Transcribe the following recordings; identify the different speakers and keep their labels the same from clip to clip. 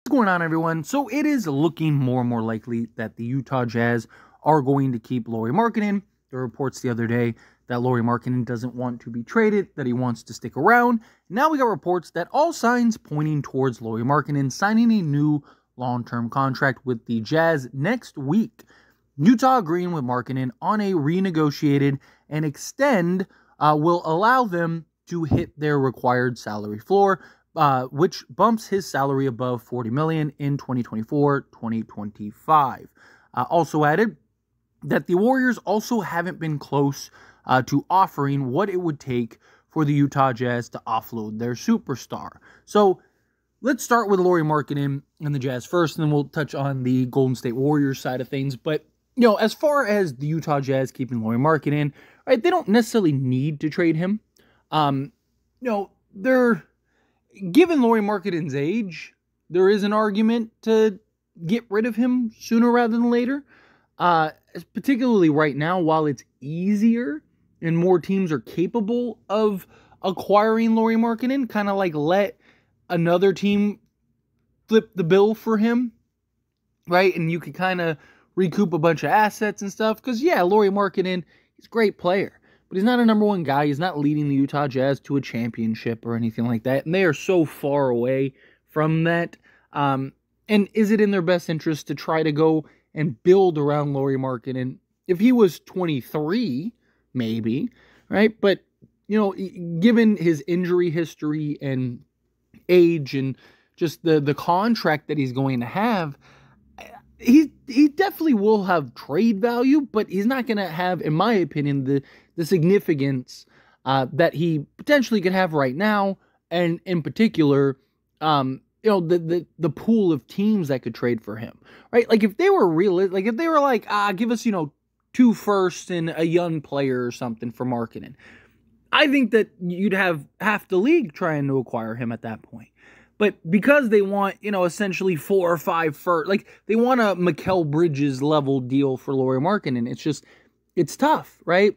Speaker 1: What's going on, everyone? So it is looking more and more likely that the Utah Jazz are going to keep Lauri Markkanen. There were reports the other day that Lauri Markkanen doesn't want to be traded, that he wants to stick around. Now we got reports that all signs pointing towards Lauri Markkanen signing a new long-term contract with the Jazz next week. Utah agreeing with Markkanen on a renegotiated and extend will allow them to hit their required salary floor, which bumps his salary above $40 million in 2024-2025. Also added that the Warriors also haven't been close to offering what it would take for the Utah Jazz to offload their superstar. So let's start with Lauri Markkanen and the Jazz first, and then we'll touch on the Golden State Warriors side of things. But, you know, as far as the Utah Jazz keeping Lauri Markkanen, right, they don't necessarily need to trade him. They're given Lauri Markkanen's age, there is an argument to get rid of him sooner rather than later. Particularly right now, while it's easier and more teams are capable of acquiring Lauri Markkanen, kind of like let another team flip the bill for him, right? And you could kind of recoup a bunch of assets and stuff. Because, yeah, Lauri Markkanen, he's a great player. But he's not a number one guy. He's not leading the Utah Jazz to a championship or anything like that. And they are so far away from that. And is it in their best interest to try to go and build around Lauri Markkanen? If he was 23, maybe, right? But, you know, given his injury history and age and just the contract that he's going to have, he definitely will have trade value, but he's not going to have, in my opinion, the significance that he potentially could have right now, and in particular, the pool of teams that could trade for him, right? Like if they were give us 2 firsts and a young player or something for Markkanen, I think that you'd have half the league trying to acquire him at that point. But because they want, essentially 4 or 5 first, like they want a Mikal Bridges level deal for Lauri Markkanen. It's tough, right?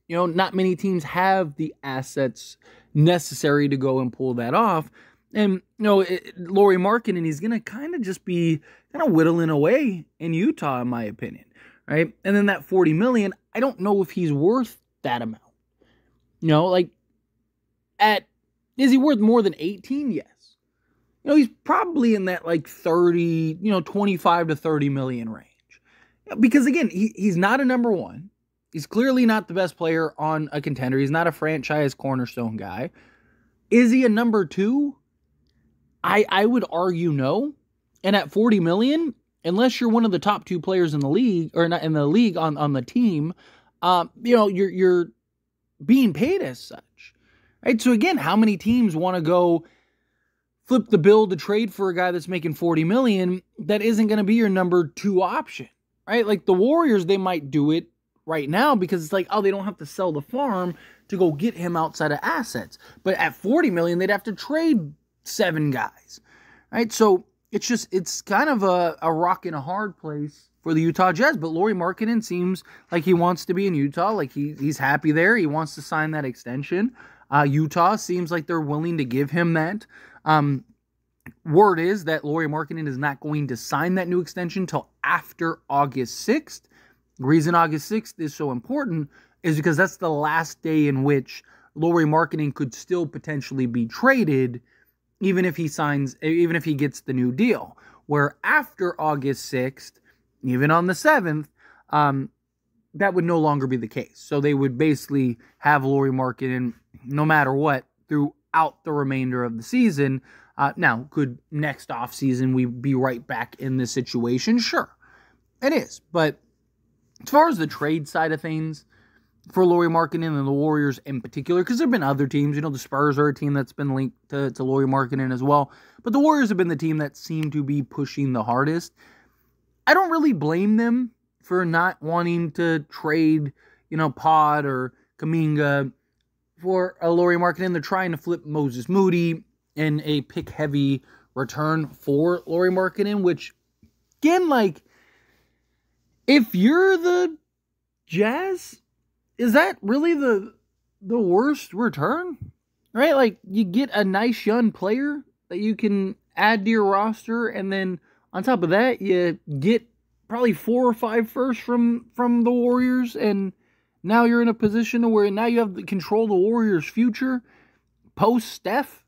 Speaker 1: Not many teams have the assets necessary to go and pull that off. And, Lauri Markkanen, he's going to kind of just be kind of whittling away in Utah, in my opinion, right? And then that $40 million, I don't know if he's worth that amount. Is he worth more than 18? Yes. He's probably in that 25 to 30 million range. Because again, he's not a number one. He's clearly not the best player on a contender. He's not a franchise cornerstone guy. Is he a number 2? I would argue no. And at 40 million, unless you're one of the top 2 players in the league, or not in the league on the team, you're being paid as such. Right? So again, how many teams want to go flip the bill to trade for a guy that's making 40 million that isn't going to be your number 2 option, right? Like the Warriors, they might do it right now because it's like, oh, they don't have to sell the farm to go get him outside of assets. But at 40 million, they'd have to trade 7 guys, right? So it's kind of a rock and a hard place for the Utah Jazz. But Lauri Markkanen seems like he wants to be in Utah. Like he's happy there. He wants to sign that extension. Utah seems like they're willing to give him that. Word is that Lauri Markkanen is not going to sign that new extension until after August 6th. The reason August 6th is so important is because that's the last day in which Lauri Markkanen could still potentially be traded, even if he gets the new deal. Where after August 6th, even on the 7th, that would no longer be the case. So they would basically have Lauri Markkanen, no matter what, throughout the remainder of the season. Now, could next offseason we be right back in this situation? Sure, it is. But as far as the trade side of things for Lauri Markkanen and the Warriors in particular, because there have been other teams, the Spurs are a team that's been linked to Lauri Markkanen as well. But the Warriors have been the team that seem to be pushing the hardest. I don't really blame them for not wanting to trade, Pod or Kuminga for a Lauri Markkanen. They're trying to flip Moses Moody in a pick-heavy return for Lauri Markkanen, which, again, if you're the Jazz, is that really the worst return? Right? You get a nice young player that you can add to your roster, and then on top of that, you get probably 4 or 5 firsts from the Warriors, and now you're in a position where now you have the control of the Warriors' future post-Steph,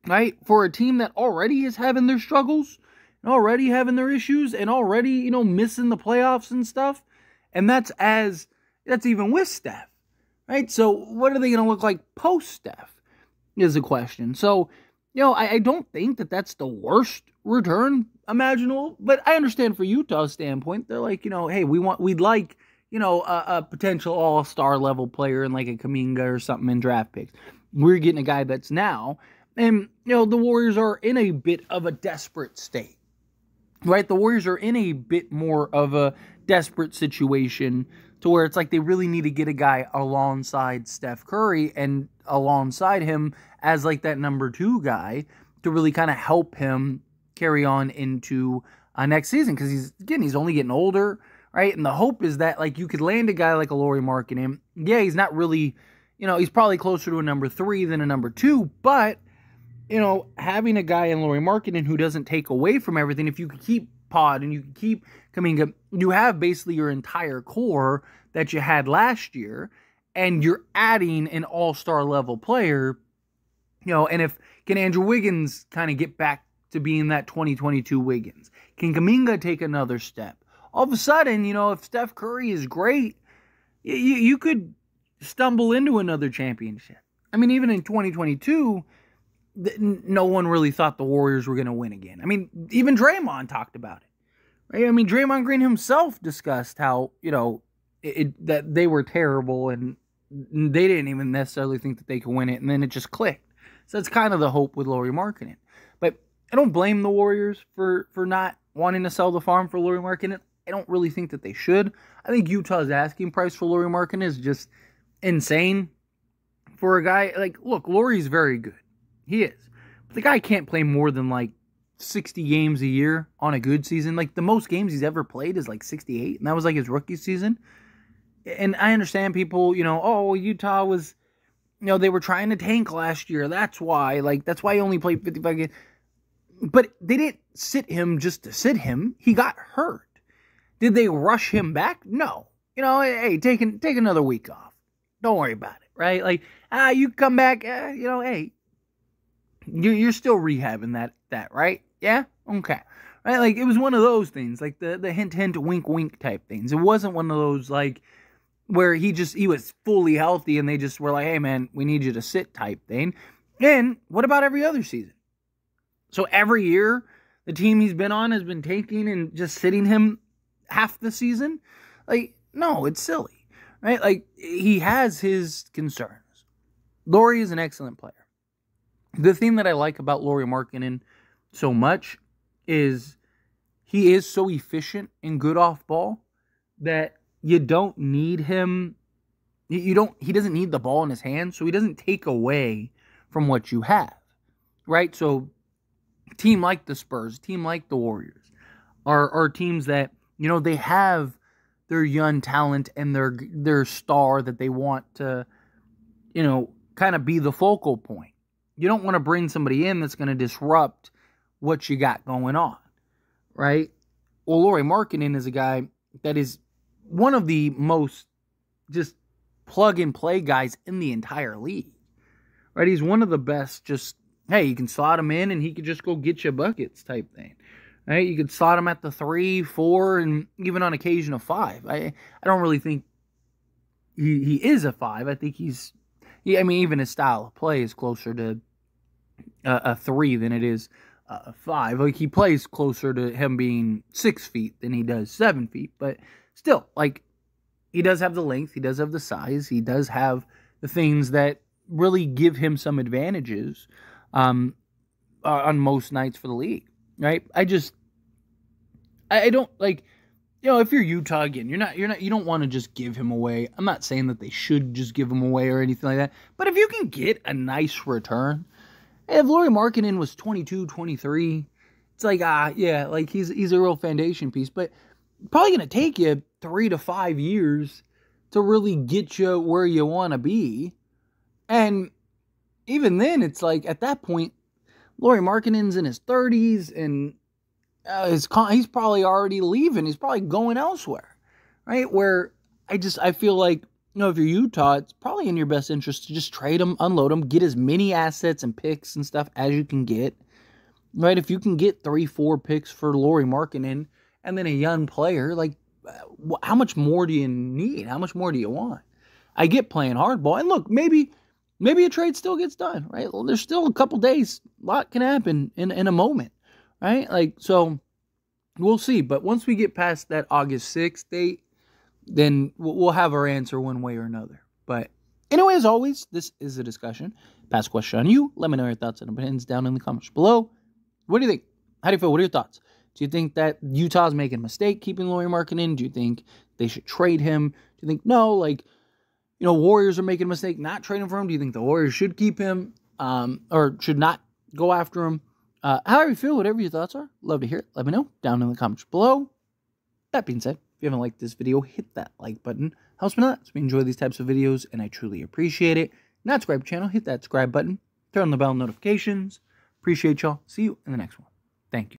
Speaker 1: right? For a team that already is having their struggles, and already having their issues, and already, missing the playoffs and stuff. And that's even with Steph, right? So what are they going to look like post-Steph is the question. So, I don't think that that's the worst return imaginable, but I understand for Utah's standpoint, they're like, hey, we'd like, a potential all-star level player in like a Kuminga or something in draft picks. We're getting a guy that's now, and, the Warriors are in a bit of a desperate state, right? The Warriors are in a bit more of a desperate situation to where it's like they really need to get a guy alongside Steph Curry and alongside him as like that number 2 guy to really kind of help him carry on into next season, because he's only getting older, right? And the hope is that like you could land a guy like a Lauri Markkanen. Yeah, he's not really, he's probably closer to a number 3 than a number 2, but having a guy in Lauri Markkanen who doesn't take away from everything, if you could keep Pod and you can keep Kuminga, you have basically your entire core that you had last year, and you're adding an all-star level player, and can Andrew Wiggins kind of get back to being that 2022 Wiggins? Can Kuminga take another step? All of a sudden, if Steph Curry is great, you could stumble into another championship. I mean, even in 2022, no one really thought the Warriors were going to win again. I mean, even Draymond talked about it, right? I mean, Draymond Green himself discussed how, that they were terrible and they didn't even necessarily think that they could win it, and then it just clicked. So that's kind of the hope with Lauri Markkanen. But I don't blame the Warriors for not wanting to sell the farm for Lauri Markkanen. I don't really think that they should. I think Utah's asking price for Lauri Markkanen is just insane for a guy. Like, look, Lauri's very good. He is. But the guy can't play more than like 60 games a year on a good season. Like, the most games he's ever played is like 68, and that was like his rookie season. And I understand people, Utah was, they were trying to tank last year. That's why he only played 55 games. But they didn't sit him just to sit him. He got hurt. Did they rush him back? No. Hey, take another week off. Don't worry about it, right? Like, you come back, hey, you're still rehabbing that, right? Yeah? Okay. Right? Like, it was one of those things, like the hint, wink, wink type things. It wasn't one of those, like, where he was fully healthy and they just were like, hey, man, we need you to sit type thing. And what about every other season? So every year, the team he's been on has been taking and just sitting him half the season? Like, no, it's silly, right? Like, he has his concerns. Lauri is an excellent player. The thing that I like about Lauri Markkanen so much is he is so efficient and good off ball that you don't need him. He doesn't need the ball in his hands, so he doesn't take away from what you have, right? So a team like the Spurs, a team like the Warriors are teams that, they have their young talent and their star that they want to, kind of be the focal point. You don't want to bring somebody in that's going to disrupt what you got going on, right? Well, Lauri Markkanen is a guy that is one of the most just plug-and-play guys in the entire league, right? He's one of the best just, hey, you can slot him in and he could just go get you buckets type thing, right? You could slot him at the 3, 4, and even on occasion a 5. I don't really think he is a 5. I think even his style of play is closer to a 3 than it is a 5. Like, he plays closer to him being 6 feet than he does 7 feet, but still, like, he does have the length, he does have the size, he does have the things that really give him some advantages on most nights for the league, right? I don't like, if you're Utah again, you don't want to just give him away. I'm not saying that they should just give him away or anything like that, but if you can get a nice return, if Lauri Markkanen was 22, 23, it's like, like he's a real foundation piece, but probably going to take you 3 to 5 years to really get you where you want to be. And even then, it's like, at that point, Lauri Markkanen's in his 30s, and he's probably already leaving. He's probably going elsewhere, right? Where I feel like, if you're Utah, it's probably in your best interest to just trade him, unload him, get as many assets and picks and stuff as you can get, right? If you can get 3-4 picks for Lauri Markkanen and then a young player, like, how much more do you need? How much more do you want? I get playing hardball, and look, maybe a trade still gets done, right? Well, there's still a couple days. A lot can happen in a moment, right? Like, so we'll see. But once we get past that August 6th date, then we'll have our answer one way or another. But anyway, as always, this is a discussion. Pass a question on you. Let me know your thoughts and opinions down in the comments below. What do you think? How do you feel? What are your thoughts? Do you think that Utah's making a mistake keeping Lauri Markkanen? Do you think they should trade him? Do you think, no, like, Warriors are making a mistake not trading for him? Do you think the Warriors should keep him or should not go after him? However you feel, whatever your thoughts are, love to hear it. Let me know down in the comments below. That being said, if you haven't liked this video, hit that like button. Helps me a lot. So we enjoy these types of videos, and I truly appreciate it. Not subscribe to the channel, hit that subscribe button. Turn on the bell notifications. Appreciate y'all. See you in the next one. Thank you.